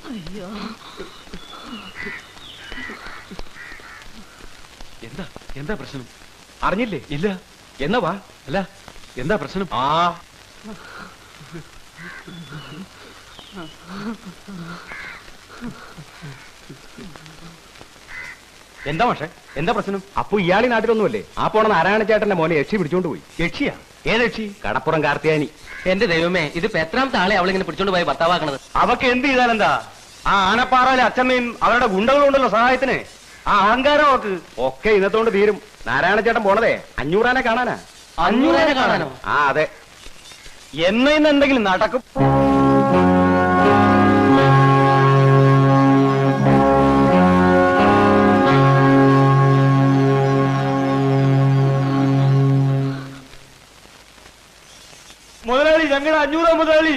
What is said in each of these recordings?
അയ്യോ, എന്താ എന്താ പ്രശ്നം? അറിഞ്ഞില്ലേ? ഇല്ല. എന്നാ വാ. അല്ല, എന്താ പ്രശ്നം? എന്താ പക്ഷേ എന്താ പ്രശ്നം? അപ്പൊ ഇയാളി നാട്ടിലൊന്നുമല്ലേ? ആ പോണ നാരായണ ചേട്ടന്റെ മോനെ യക്ഷി പിടിച്ചോണ്ട് പോയി. യക്ഷിയാ? ഏത് യക്ഷി? കടപ്പുറം കാർത്തിയാനി. എന്റെ ദൈവമേ, ഇതിപ്പോ എത്രാമത്തെ ആളെ അവളിങ്ങനെ പിടിച്ചോണ്ട് പോയി ഭർത്താവാക്കണത്? അവക്ക് എന്ത് ചെയ്താലെന്താ? ആ ആനപ്പാറയിലെ അച്ഛമ്മയും അവരുടെ ഗുണ്ടകളുണ്ടല്ലോ സഹായത്തിന്. ആ അഹങ്കാരം അവക്ക് ഒക്കെ ഇന്നത്തോണ്ട് തീരും. നാരായണ ചേട്ടൻ പോണതേ 500 ആനെ കാണാനാ. 500 ആനെ കാണാനോ? ആ അതെ. ഇന്ന് എന്തെങ്കിലും നടക്കും. മുതലാളി, ഞങ്ങളുടെ 500 മുതലാളി,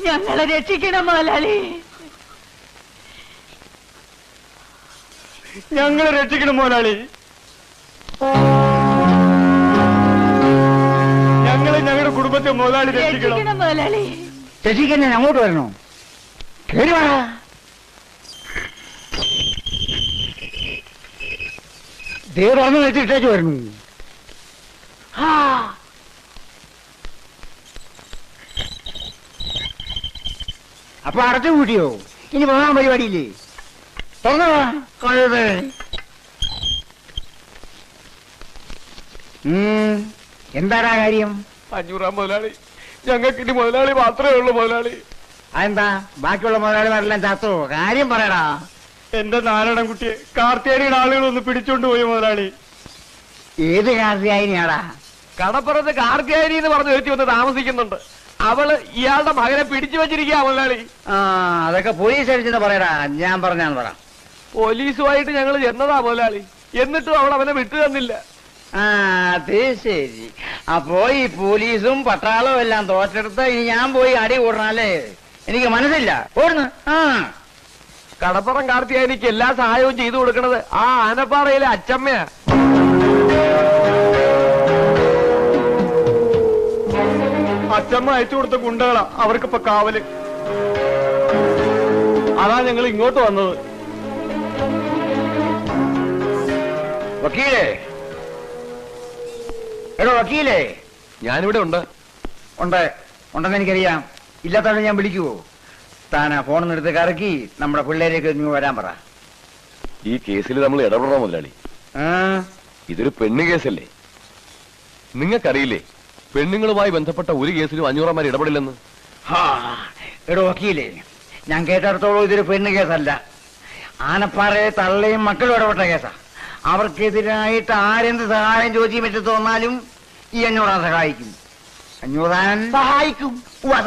ഞങ്ങളെ രക്ഷിക്കണം മുതലാളി, ഞങ്ങളെ രക്ഷിക്കണം മുതലാളി, ഞങ്ങളെ ഞങ്ങളുടെ കുടുംബത്തെ മുതലാളി രക്ഷിക്കണം മുതലാളി. രക്ഷിക്കാൻ ഞാൻ അങ്ങോട്ട് വരണോ? കേറി വാ. ദേ തുറന്നു വെച്ചിട്ടേക്ക് വരുന്നു. അപ്പൊ അടച്ചു കൂട്ടിയോ? ഇനി പോകാൻ പരിപാടിയില്ലേ? തുറന്നോ കഴുതേ. എന്താടാ കാര്യം? 500 മുതലാളി, ഞങ്ങൾക്ക് ഇനി മുതലാളി മാത്രമേ ഉള്ളൂ മുതലാളി. അതെന്താ ബാക്കിയുള്ള മുതലാളിമാരെല്ലാം ചത്തോ? കാര്യം പറയടാ. എന്റെ നാരായണൻ കുട്ടിയെ കാർത്തിയാനിയുടെ ആളുകളൊന്ന് പിടിച്ചോണ്ട് പോയി മുതലാളി. ഏത് കാർത്തിയാനിയാടാ? കടപ്പുറത്ത് കാർത്തിയാനി എന്ന് പറഞ്ഞ് വെച്ച് വന്ന് താമസിക്കുന്നുണ്ട്. അവള് ഇയാളുടെ മകനെ പിടിച്ചു വെച്ചിരിക്കുക മുതലാളി. അതൊക്കെ പോലീസ് അടിച്ചെന്ന് പറയടാ. ഞാൻ പറഞ്ഞാന്ന് പറ. പോലീസുമായിട്ട് ഞങ്ങൾ ചെന്നതാ മുതലാളി, എന്നിട്ടും അവൾ അവനെ വിട്ടു തന്നില്ല. അത് ശരി. അപ്പോ ഈ പോലീസും പട്ടാളവും എല്ലാം തോറ്റെടുത്ത് ഇനി ഞാൻ പോയി അടി കൂടണല്ലേ? എനിക്ക് മനസ്സില്ല. ഓടുന്നു. കടപ്പുറം കാർത്തിയാനിക്ക് എല്ലാ സഹായവും ചെയ്തു കൊടുക്കണത് ആ ആനപ്പാറയിലെ അച്ചമ്മയാ. അച്ചമ്മ അയച്ചു കൊടുത്ത ഗുണ്ടകളാ അവർക്കിപ്പോ കാവല്. അതാ ഞങ്ങൾ ഇങ്ങോട്ട് വന്നത്. വക്കീലേ, എടോ വക്കീലേ. ഞാനിവിടെ ഉണ്ട്. ഉണ്ടെന്ന് എനിക്കറിയാം. ഇല്ലാത്തവരെ ഞാൻ വിളിക്കുവോ? താനാ ഫോണിൽ എടുത്ത് കറക്കി നമ്മുടെ പിള്ളേരേക്ക് ഇങ്ങ് വരാൻ പറ. ഈ കേസിൽ നമ്മൾ ഇടപെടണം മുതലാളി. ഇതൊരു പെണ്ണ് കേസല്ലേ? നിങ്ങൾക്കറിയില്ലേ പെണ്ണുങ്ങളുമായി ബന്ധപ്പെട്ട ഒരു കേസിലും 500 ഇടപെടില്ലെന്ന്? എടോ വക്കീലേ, ഞാൻ കേട്ടിടത്തോളം ഇതൊരു പെണ്ണ് കേസല്ല. ആനപ്പാറയെ തള്ളയും മക്കളും ഇടപെട്ട കേസാ. അവർക്കെതിരായിട്ട് ആരെന്ത് സഹായം ചോദിച്ചു പറ്റി തോന്നാലും ഈ 500 സഹായിക്കും. 500 സഹായിക്കും.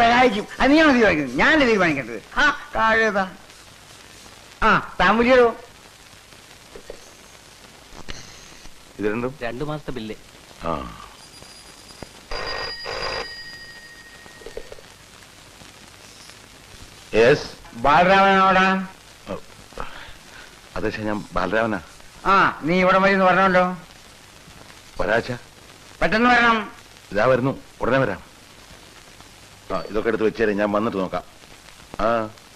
സഹായിക്കും. അത് നീയാണ് തീരുമാനിക്കുന്നത്, ഞാനല്ലേ തീരുമാനിക്കേണ്ടത്. താഴേതാ. താൻ വിളിയടോ. ഇത് രണ്ടും 2 മാസത്തെ ബില്ല്. ബാലരാമനോടാ? അതെ, ഞാൻ ബാലരാമനാ. നീ ഇവിടെ വരുന്നു പറഞ്ഞല്ലോ. ഒരാഴ്ച പെട്ടെന്ന് വരണം. ഇതാ വരുന്നു, ഉടനെ വരാം. ഇതൊക്കെ എടുത്ത് വെച്ചേരെ, ഞാൻ വന്നിട്ട് നോക്കാം.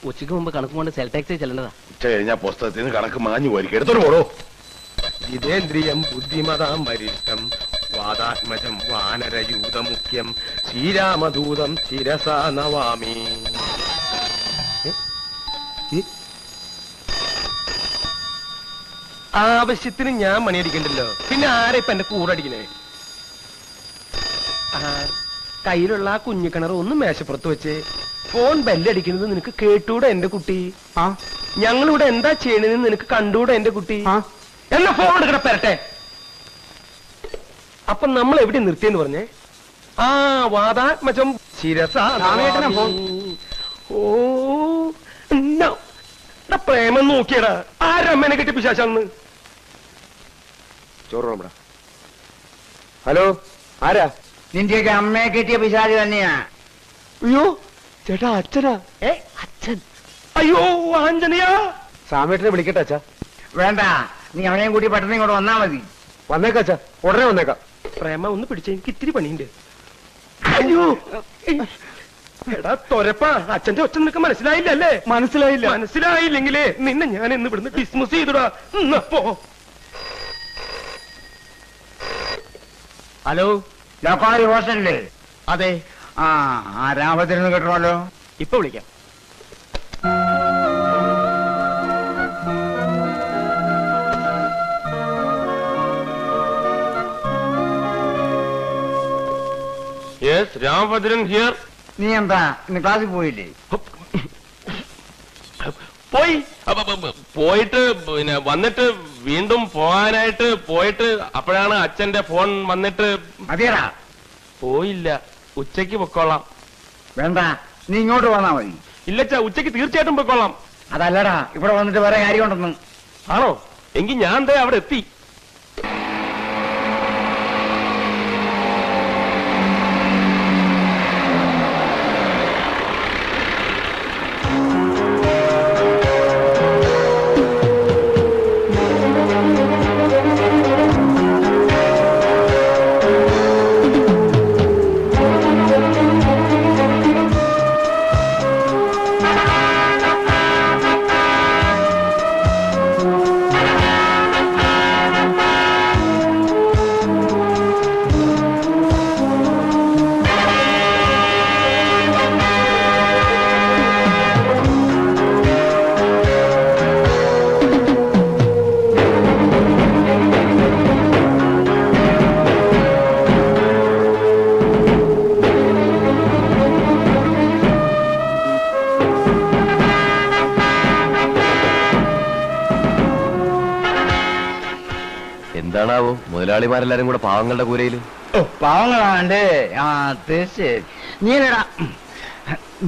ഉച്ചയ്ക്ക് മുമ്പ് കണക്ക് കൊണ്ട് സെൽ ടാക്സി ചെല്ലേണ്ടതാ. ഉച്ച കഴിഞ്ഞാൽ പുസ്തകത്തിൽ നിന്ന് കണക്ക് മാഞ്ഞു പോയിരിക്കും. എടുത്തോട്ട് പോടോ. ജിതേന്ദ്രിയം ബുദ്ധിമതാം വരിഷ്ഠം വാദാത്മജം വാനരയൂതമുഖ്യം ശ്രീരാമദൂതം ശിരസാ നവാമി. ആവശ്യത്തിന് ഞാൻ മണിയടിക്കണ്ടല്ലോ, പിന്നെ ആരെ ഇപ്പൊ എന്റെ കൂറടിക്കണേ? കയ്യിലുള്ള ആ കുഞ്ഞിക്കിണർ ഒന്ന് മേശപ്പുറത്ത് വെച്ച് ഫോൺ ബെല്ലടിക്കുന്നത് നിനക്ക് കേട്ടൂടെ എന്റെ കുട്ടി? ഞങ്ങളിവിടെ എന്താ ചെയ്യണെന്ന് നിനക്ക് കണ്ടൂടെ എന്റെ കുട്ടി? എന്നാ ഫോൺ എടുക്കണ പെരട്ടെ. അപ്പൊ നമ്മൾ എവിടെ നിർത്തിയെന്ന് പറഞ്ഞേ? വാദാത്മജം ശിരസ. ഓ പ്രേമം നോക്കിയടാ. ആരമ്മേനെ കെട്ടി പിശാചാന്ന്. ചോറ് ഹലോ, ആരാ? നിന്റെയൊക്കെ അമ്മയെ കെട്ടിയ പിശാചി തന്നെയാ. അയ്യോ ചേട്ടാ, അച്ഛനാ? അച്ഛൻ. അയ്യോ ആഞ്ജനയാ. സാമേട്ടനെ വിളിക്കട്ടെ അച്ഛാ? വേണ്ട, നീ അവനെയും കൂട്ടി പെട്ടെന്ന് ഇങ്ങോട്ട് വന്നാ മതി. വന്നേക്കാം അച്ഛാ, ഉടനെ വന്നേക്കാം. പ്രേമ ഒന്ന് പിടിച്ച, എനിക്ക് ഇത്തിരി പണിയുണ്ട്. അയ്യോ എടാ തൊരപ്പാ, അച്ഛന്റെ ഒച്ച നിനക്ക് മനസ്സിലായില്ലല്ലേ? മനസ്സിലായില്ലെങ്കിലേ നിന്നെ ഞാൻ ഇന്ന് ഇവിടുന്ന് ഡിസ്മിസ് ചെയ്തുടാ. പോ. ഹലോ, ലോക്കോളജി ഹോസ്റ്റലില്ലേ? അതെ. ആ രാമത്തിനൊന്ന് കിട്ടണമല്ലോ. ഇപ്പൊ വിളിക്കാം. Yes, Ramabhadran here. നീ എന്താ ഇന്ന് ക്ലാസ്സിൽ പോയില്ലേ? പോയിട്ട് പിന്നെ വന്നിട്ട് വീണ്ടും പോകാനായിട്ട് പോയിട്ട് അപ്പോഴാണ് അച്ഛന്റെ ഫോൺ വന്നിട്ട് മതിയടാ. പോയില്ല. ഉച്ചയ്ക്ക് പൊക്കോളാം. വേണ്ട, നീ ഇങ്ങോട്ട് വന്നാ മതി. ഇല്ലച്ചാ, ഉച്ചയ്ക്ക് തീർച്ചയായിട്ടും പൊക്കോളാം. അതല്ലടാ, ഇവിടെ വന്നിട്ട് വേറെ കാര്യമുണ്ടെന്ന്. ആണോ? എങ്കിൽ ഞാൻ ദേ അവിടെ എത്തി. എന്താണാവോ മുതലാളിമാരെല്ലാരും കൂടെ പാവങ്ങളുടെ കൂരയില്? പാവങ്ങളാണ്ട്.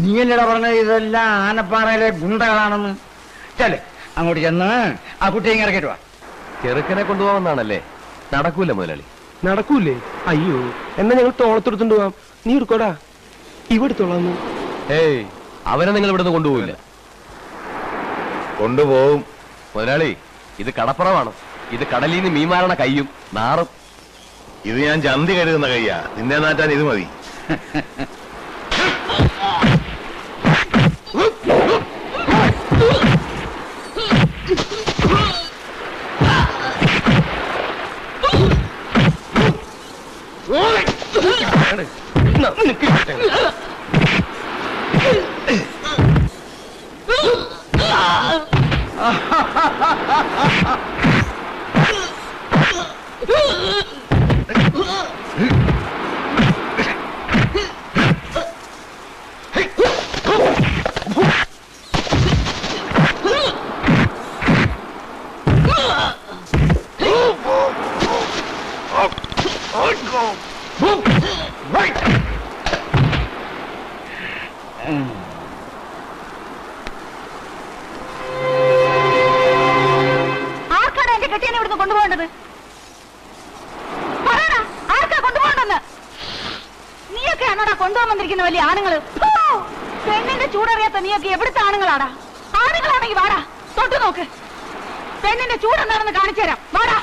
നീയല്ലടാ പറഞ്ഞത് ഇതെല്ലാം ആനപ്പാറയിലെ ഗുണ്ടകളാണെന്ന്. ചെല്, അങ്ങോട്ട് ചെന്ന് ആ കുട്ടിയെ ഇറക്കിട്ട് വാ. ചെറുക്കനെ കൊണ്ടുപോകാമെന്നാണല്ലേ? നടക്കൂല മുതലാളി. നടക്കൂലേ? അയ്യോ, എന്നാ ഞങ്ങൾ തോളത്തെടുത്തോണ്ട് പോവാം. നീ എടുക്കോടാ, ഇവിടുത്തോളാന്ന്. ഏയ്, അവനെ നിങ്ങൾ ഇവിടുന്ന് കൊണ്ടുപോകില്ല. കൊണ്ടുപോകും മുതലാളി. ഇത് കടപ്പുറമാണ്. ഇത് കടലിൽ നിന്ന് മീൻമാരണ കയ്യും നാറും. ഇത് ഞാൻ ചന്തി കരുതുന്ന കയ്യാ. നിന്നെ നാട്ടാൻ ഇത് മതി. ആർക്കാണ് എന്റെ കെട്ടിയനെ ഇവിടുന്ന് കൊണ്ടുപോകേണ്ടത്? പറയടാ, ആർക്കാ കൊണ്ടുപോകണ്ടെന്ന്? നീയൊക്കെ ആണോടാ കൊണ്ടുപോകാൻ വന്നിരിക്കുന്ന വലിയ ആണുങ്ങള്? പെണ്ണിന്റെ ചൂടറിയാത്ത നീയൊക്കെ എവിടുത്തെ ആണുങ്ങളാടാ? ആണുങ്ങളാണെങ്കിൽ വാടാ, തൊട്ടു നോക്ക്. പെണ്ണിന്റെ ചൂടെന്താണെന്ന് കാണിച്ചു തരാം. വാടാ.